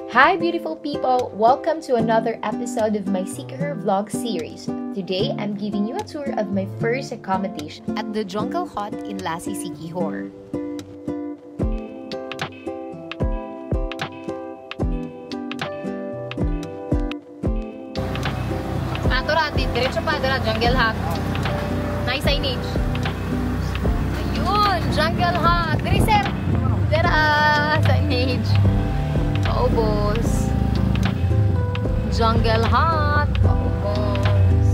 Hi beautiful people! Welcome to another episode of my Sikihor vlog series. Today, I'm giving you a tour of my first accommodation at the Jungle Hut in Lassi, Sikihor. Paturati, diretso pa dala Jungle Hut. Nice signage. Ayun, Jungle Hut. Diri sir. Dara signage. Paubos. Jungle Hut. Paubos.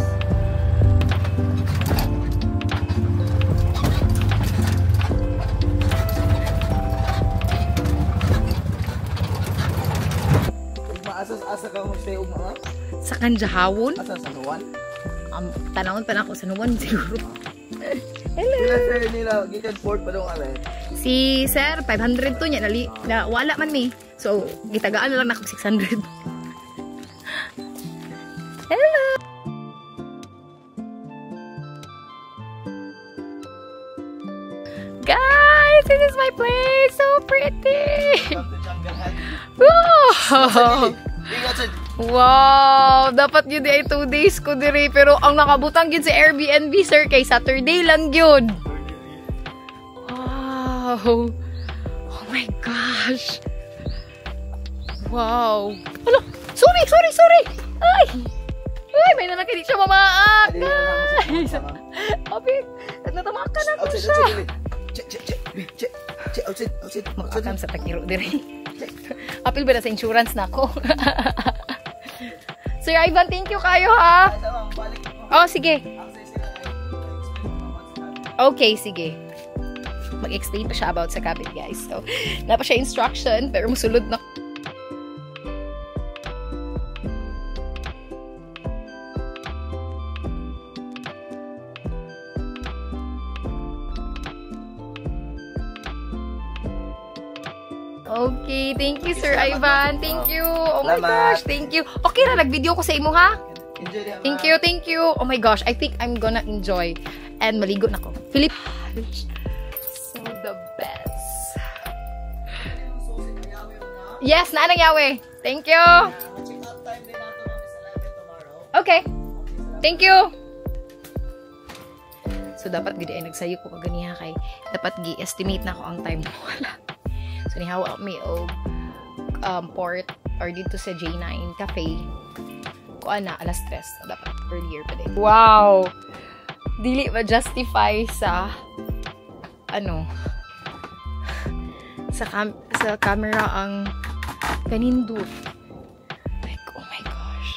Asa ka mo stay ugma? Sa Kanjahawon? Asa sa Nuwan? Tanawon pa na ako sa Nuwan siguro. Hello. Sila sir nila gikan port pa dong are. Si Sir 500 to niya na wala man mi. So gitagaan na lang ako 600. Hello. Guys, this is my place. So pretty. Wow. Wow, dapat yun ay 2 days ko diri pero ang nakabutang yun sa Airbnb sir kay Saturday lang yun. Wow. Oh my gosh. Wow. Ano? Sorry. Ay. Ay, may nanakit siya mamaak. Guys. Apik, natamakan ako siya. Outside. Makakam sa takiro diri. Apil ba na sa insurance na ako? Sir Ivan, thank you kayo ha. Oh, sige. Okay, sige. Mag-explain pa siya about sa cabin, guys. So, na pa siya instruction, pero musulod na. Okay, thank you, Sir Ivan. Thank you. Oh my gosh, thank you. Okay na, nag-video ko sa imo, ha? Thank you. Oh my gosh, I think I'm gonna enjoy. And maligo na ko. Philip. So the best. Yes, naanang yawe. Thank you. Okay. Thank you. So, dapat gid ay nagsayo ko kaganiha kay dapat gi-estimate na ko ang time mo. Wala. So, nihawa may port or dito sa J9 Cafe. Kuan na, alas 3. So, dapat earlier pa din. Wow! Dili ba justify sa sa camera ang kanindot. Like, oh my gosh.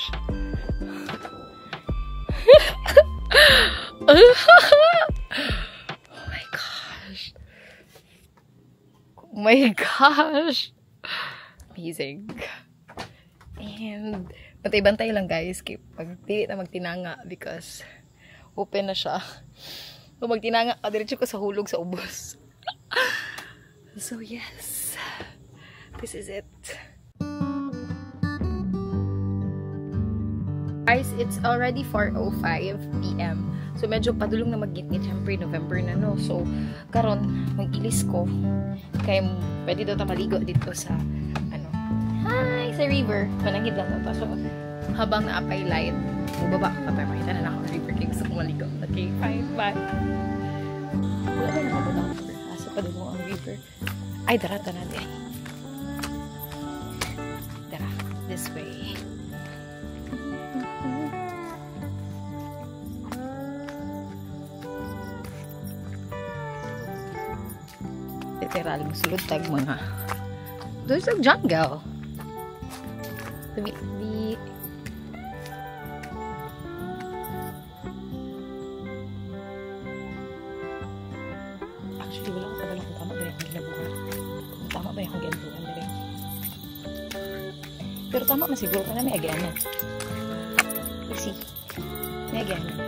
Oh my gosh. Amazing. And bantay-bantay lang guys. Pag dili na magtinanga because open na siya. Kung magtinanga ka, diretso ko sa hulog sa ubos. So yes. This is it. Guys, it's already 4:05 PM. So, medyo padulong na mag-git-git. Siyempre, November na, no? So, karon mag-ilis ko. Kaya, pwede daw maligo dito sa, hi! Sa river. Manangid lang ito. So, habang na-apply light, bubaba ko pa tayo. Makita na ako ng river. Kaya gusto kong maligo. Okay, fine. Bye! Wala ba nakabot ang river? Asa pa doon ang river? Ay, dara. Dara. This way. Literal, musulod tag mga doon sa jungle. Actually, wala ko kabala kung tama ba yung ginabuhan. Kung tama ba yung ginabuhan na rin. Pero tama na siguro ka na may agyanan. Let's see. May agyanan.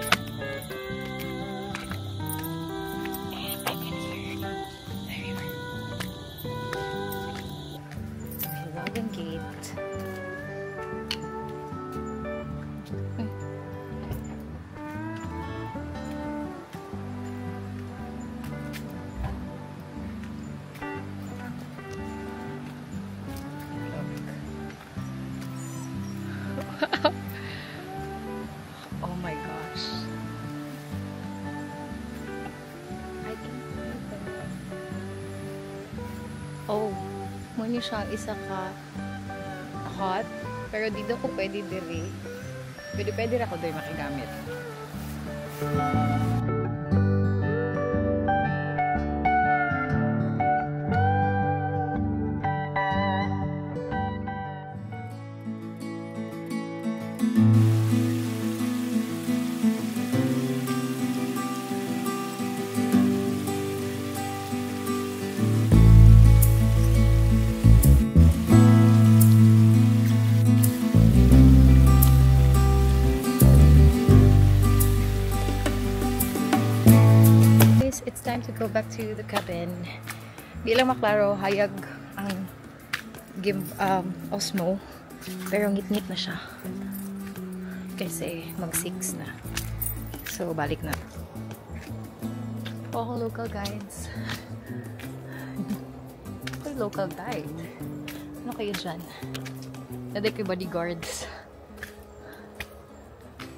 Gate. Muna siya ang isa ka hot. Pero dito ko pwede diri. Pwede ra ko doon makigamit. It's time to go back to the cabin. Di lang maklaro, hayag ang Osmo. Pero ngit-ngit na siya. Kasi mag-6 na. So, balik na. Oh, local guides. Ay, local guide. Ano kayo dyan? Naday ko bodyguards.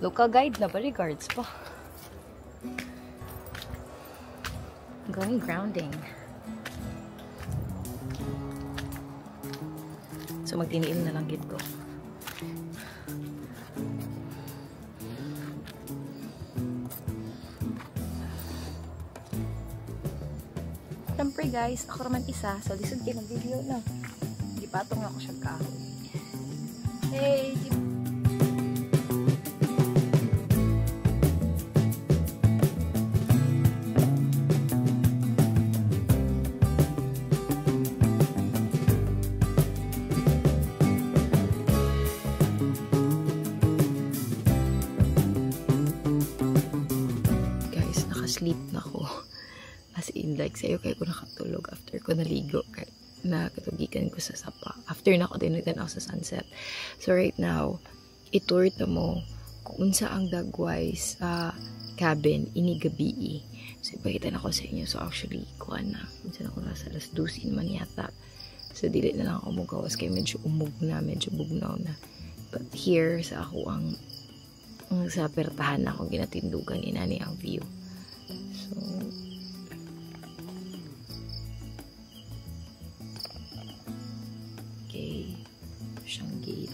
Local guide na bodyguards pa. Going grounding. So magtiniil na lang gid ko. Siyempre guys, ako naman isa. So lisod kayo ng video na. Gipatong ako siya kahoy. Hey! Sleep na ko. As in, like, sa'yo kayo ko nakatulog after ko naligo. Nakatugikan ko sa sapa. After na ko din, nagtanaw sa sunset. So, right now, itour na mo kung unsa ang dagway sa cabin, inigabi. So, ipakita na ko sa inyo. So, actually, kuha na. Minsan ako nasa alas 12 man yata. So, dili na lang ako mugawas kaya medyo umug na, medyo bugnaw na. But here, sa ako sa pertahan na ako ginatindugan, inani ang view. So, okay, siyang gate.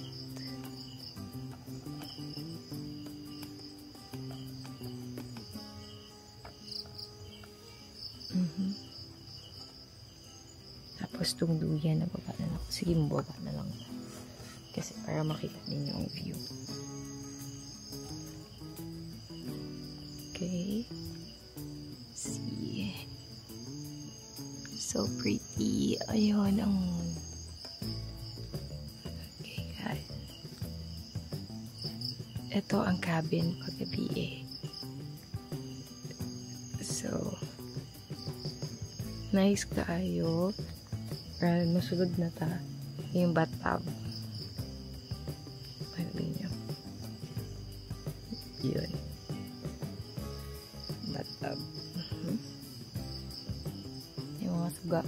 Tapos itong duyan, nababa na lang. Sige, mababa na lang. Kasi para makita ninyo ang view. Okay. See. So pretty. Ayun ang moon. Okay, guys. Ito ang cabin paggabi eh. So, nice kaayo. Pero masulod na ta. Yung bathtub. Paggabi nyo. Yun. Bathtub. Yung mga suga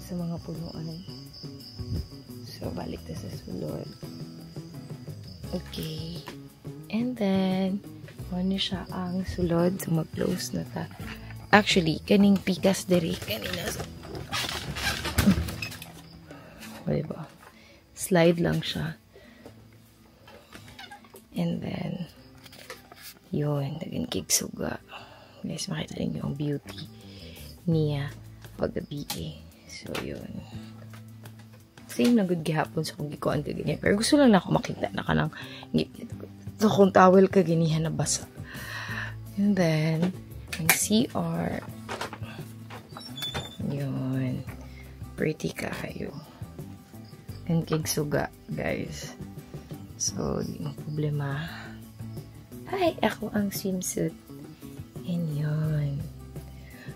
sa mga punuan. So, balik na sa sulod. Okay. And then, ano siya ang sulod. So, mag-close na ta. Actually, kaning pikas diri. Kanina. Diba? Slide lang siya. And then, yun. Naging kigsuga. Guys, makita rin yung beauty niya paggabi eh. So, yun. Same na good gihapon sa kung gikuan ka ganyan. Pero gusto lang na ako makita na ka ng so, kung towel ka ganihan na basa. And then, ang CR. Yun. Pretty kayo. And kigsuga, guys. So, di mo problema. Hi! Ako ang swimsuit. And yun.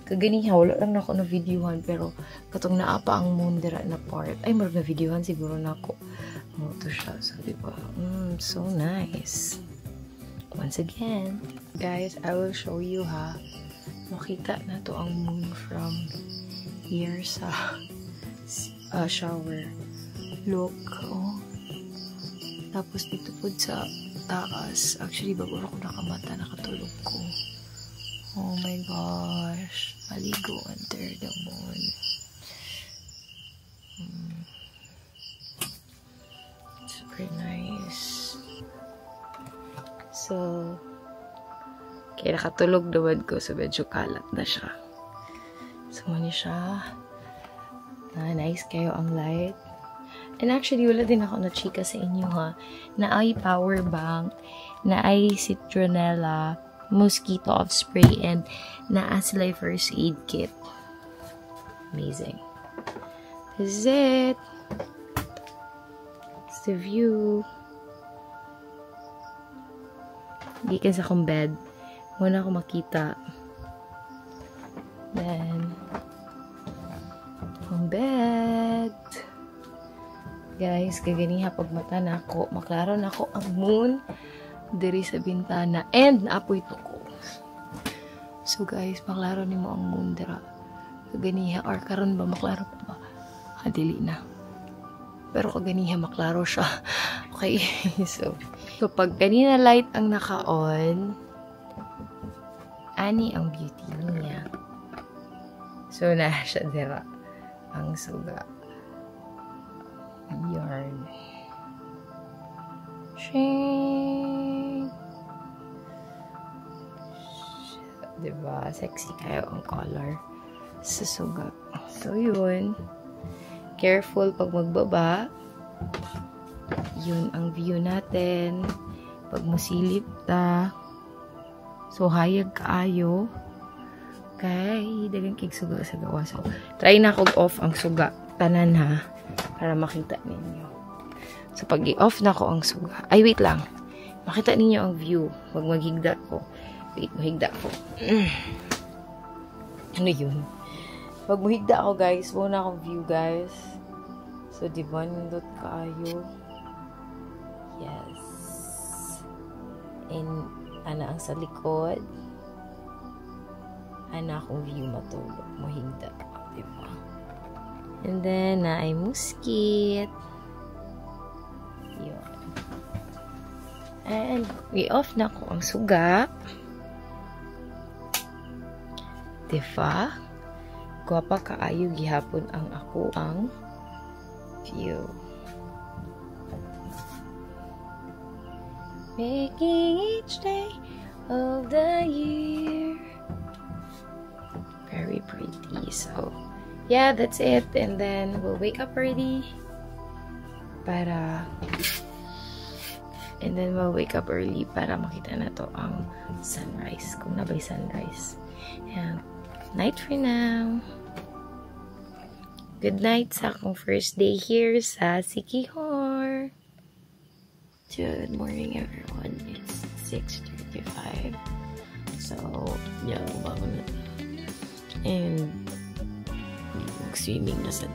Kaganiha, wala lang na ako na videohan. Pero, katong naapa ang mundira na part. Ay, marag na videohan siguro na ako. Ito siya. So, diba? So nice. Once again, guys, I will show you ha. Makita na to ang moon from here sa shower. Look, oh. Tapos dito po sa taas. Actually, bago ako nakamata, nakatulog ko. Oh my gosh. Maligo under the moon. Super nice. So, kaya nakatulog dawan ko, so medyo kalat na siya. So, muna siya. Nice kayo ang light. And actually, wala din ako na chika sa inyo ha. Na ay power bank, na ay citronella, mosquito off spray, and na sila first aid kit. Amazing. This is it. It's the view. Gikan sa akong bed. Muna ako makita. Then, akong bed. Guys, kaganiha pag mata na ako, maklaro na ako ang moon diri sa bintana and naapoy to ko. So guys, maklaro ni mo ang moon dira. Kaganiha or karon ba maklaro pa ba? Dili na. Pero kaganiha maklaro siya. Okay. So pag kanina light ang naka-on, ani ang beauty niya. So na siya dira ang suga. Yarn. Shing. Diba? Sexy kayo ang color. Susugat. So, yun. Careful pag magbaba. Yun ang view natin. Pag musilip ta. So, hayag kaayo. Kay, dagang kig suga sa gawa. So, try na kog off ang suga. Tanan ha. Para makita ninyo. So, pag i-off na ko ang suga. Ay, wait lang. Makita ninyo ang view. Pag maghigda ko. Wait, mahigda ko. Ano yun? Pag mahigda ako, guys. Muna akong view, guys. So, diba, nindot kaayo. Yes. And, ana ang sa likod. Ana akong view matulog. Mahigda. Diba? And then, na ay muskit. Yun. And, i-off na ko ang suga. Diba? Guwapa kaayo gihapon ang ako ang view. Making each day of the year. Very pretty. So, yeah, that's it. And then, we'll wake up early. And then, we'll wake up early para makita na to ang sunrise. Kung nabay sunrise. And, night for now. Good night sa akong first day here sa Siquijor. Good morning, everyone. It's 6:35. So, yeah, bangon na. And, mag-swimming na sa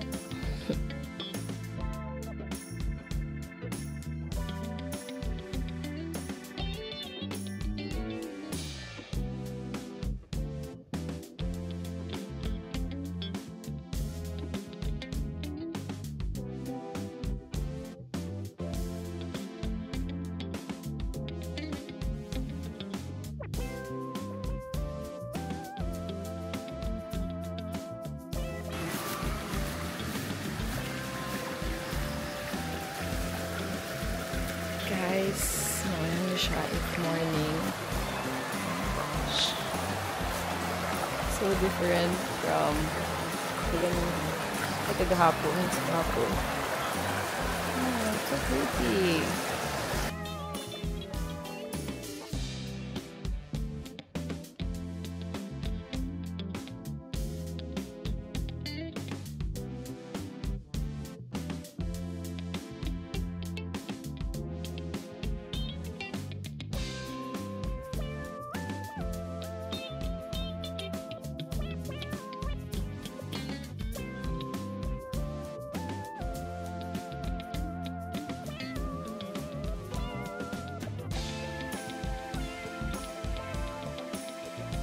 guys, naman na siya at morning. So different from kagahapon sa hapon. Oh, so pretty.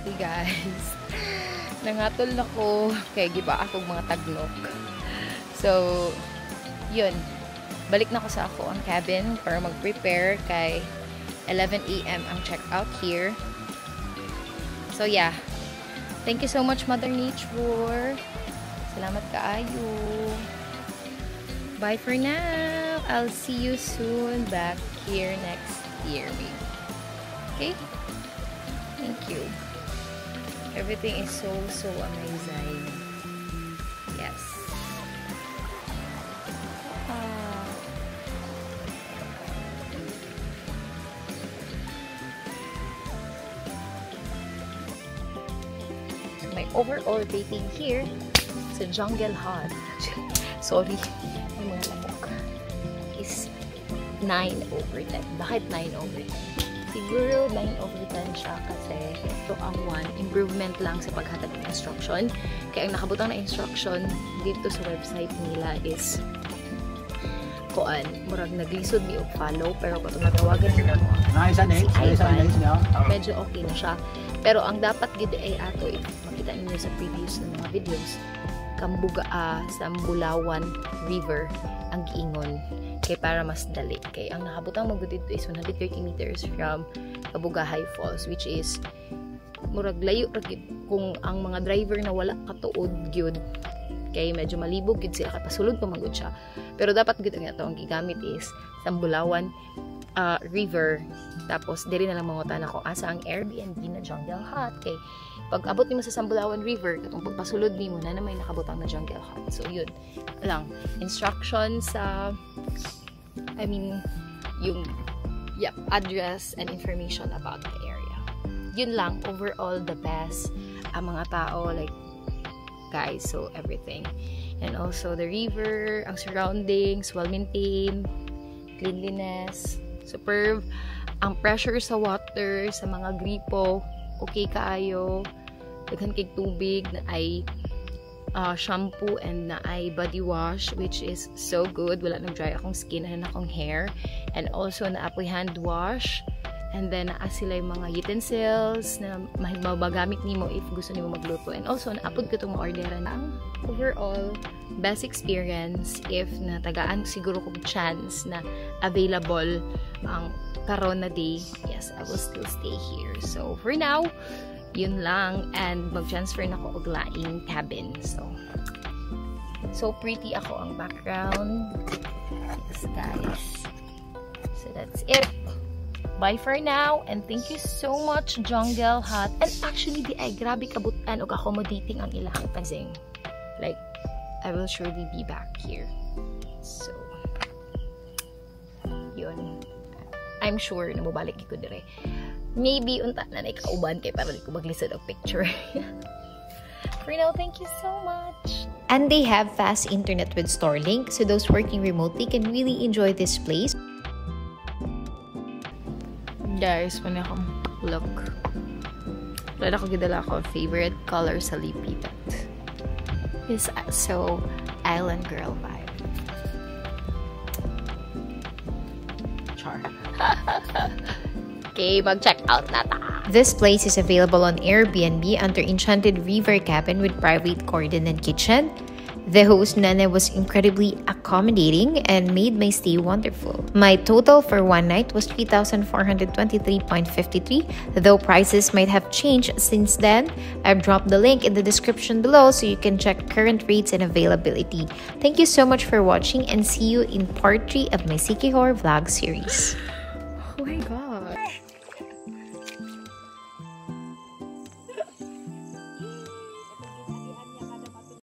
Hey guys, nangatol na ko kay giba akong mga taglok. So, yun. Balik na ko sa ako ang cabin para mag-prepare kay 11 AM ang check-out here. So yeah. Thank you so much, Mother Nature. Salamat kaayo. bye for now. I'll see you soon back here next year, maybe. Okay? Thank you. Everything is so amazing. Yes. My overall rating here sa Jungle Hut, sorry, yung mga lamok, is 9/10. Bakit 9/10? Siguro 9/10 siya kasi ito ang one improvement lang sa paghatag ng instruction. Kaya ang nakabutang na instruction dito sa website nila is kuan, murag naglisod mi og follow, pero kung natawagan nila mo medyo okay na siya. Pero ang dapat gid ay ato, if makita ninyo sa previous na mga videos, Kambuga sa Bulawan River ang giingon kay para mas dali. Kay ang nakabutang magud dito is 130 meters from Kabuga High Falls, which is murag layo kung ang mga driver na wala katuod gyud, kay medyo malibog gyud sila kapasulod pa magud siya. Pero dapat gyud ang ato ang gigamit is sa Bulawan River, tapos diri na lang mangutan ako asa ang Airbnb na Jungle Hut. Kay pag abot nimo sa Sambulawan River, katong pagpasulod nimo na may nakabutang na Jungle Hut. So yun lang instructions sa yung address and information about the area. Yun lang, overall the best ang mga tao, like guys, so everything. And also the river, ang surroundings, well maintained, cleanliness, superb. Ang pressure sa water, sa mga gripo, okay kaayo. Daghan kay tubig na ay shampoo and na ay body wash, which is so good. Wala nang dry akong skin and akong hair. And also na apoy hand wash. And then naa sila yung mga utensils na magamit nimo if gusto nimo magluto. And also naapod ko itong ma-orderan. Ang overall best experience if natagaan siguro kong chance na available ang karon na day, yes, I will still stay here. So for now, yun lang, and mag-transfer na ako og laing cabin. So pretty ako ang background. Yes guys, so that's it. Bye for now, and thank you so much Jungle Hut. And actually di ay grabe kabutan og accommodating ang ilang pazing. Like I will surely be back here. So yun, I'm sure na mabalik ko dire. Maybe unta na ikauban kay para di ko maglisod og picture. For now, thank you so much. And they have fast internet with Starlink, so those working remotely can really enjoy this place. Guys, when akong look, wala ko gidala ko favorite color sa lipit. It's so island girl vibe. Char. Okay, mag-check out na ta. This place is available on Airbnb under Enchanted River Cabin with private garden and kitchen. The host, Nana, was incredibly accommodating and made my stay wonderful. My total for one night was $3,423.53, though prices might have changed since then. I've dropped the link in the description below so you can check current rates and availability. Thank you so much for watching, and see you in part 3 of my Sikihor vlog series. Oh my god.